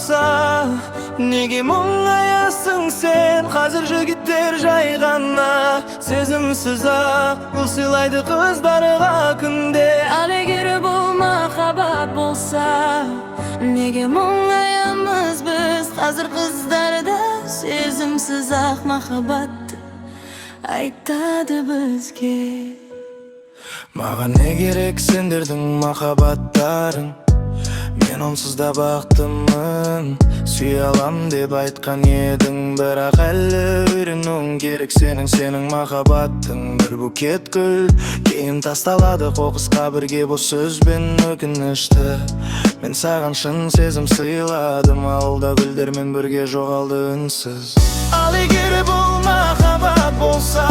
болса, неге мұңаясың сен? Қазір жігіттер жай ғана сезімсіз ақ гүл сыйлайды қыздарға күнде. Ал егер бұл махаббат болса, неге мұңаямыз біз? Қазір қыздарда сезімсіз ақ махаббатты айтады бізге. Маған не керек сендердің махаббаттарың? Мен онсыз да бақыттымын. Сүйе алам деп айтқан едің, бірақ әлі үйренуің керек сенің махаббаттың. Бір букет гүл кейін тасталады қоқысқа, бірге бос сөзбен өкінішті. Мен саған шын сезім сыйладым, ауылда гүлдермен бірге жоғалды үнсіз. Ал егер бұл махаббат болса,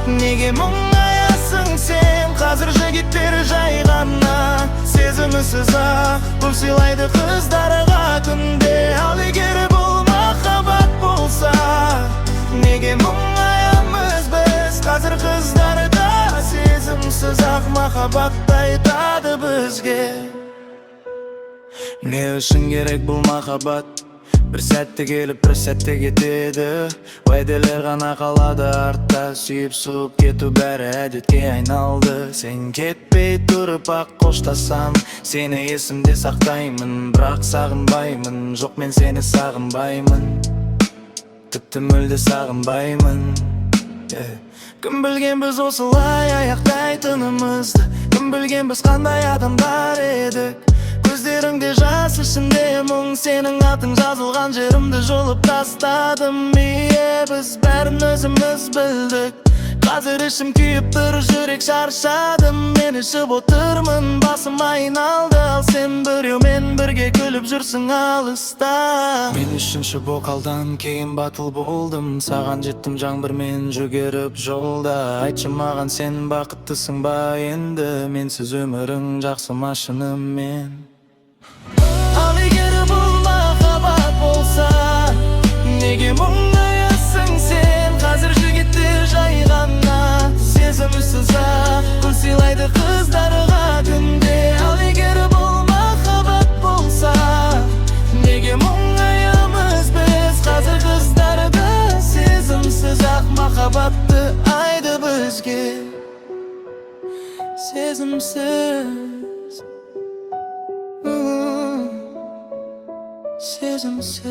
неге мұңаясың сен? Қазір жігіттер жай ғана сезімсіз ақ гүл сыйлайды қыздарға күнде. Ал егер бұл махаббат болса, неге мұңаямыз біз? Қазір қыздарда сезімсіз ақ махаббатты айтады бізге. Не үшін керек бұл махаббат? Бір сәтте келіп, бір сәтте кетеді. Уәделер ғана қалады артта, сүйіп-суып кету бәрі әдетке айналды. Сен кетпей тұрып ақ қоштасам, сені есімде сақтаймын, бірақ сағынбаймын. Жоқ, мен сені сағынбаймын, тіпті мүлде сағынбаймын. Кім білген біз осылай аяқтайтынымызды? Кім білген біз қандай адамдар едік? Көздеріңде жас, ішінде мұң, сенің атың жазылған жерімді жұлып тастадым. Біз бәрін өзіміз білдік. Қазір ішім күйіп тұр, жүрек шаршадым. Мен ішіп отырмын, басым айналды. Ал сен біреумен бірге күліп жүрсің алыста. Мен үшінші бокалдан кейін батыл болдым, саған жеттім жаңбырмен жүгеріп жолда. Айтшы маған, сен бақыттысың ба енді? Менсіз өмірің жақсы ма шынымен? Ал егер бұл махаббат болса, неге мұңаясың сен? Қазір жігіттер жай ғана сезімсіз ақ гүл сыйлайды қыздарға күнде. Ал егер бұл махаббат болса, неге мұңаямыз біз? Қазір қыздарда сезімсіз ақ махаббатты айтады бізге. Сезімсіз, сезімсіз.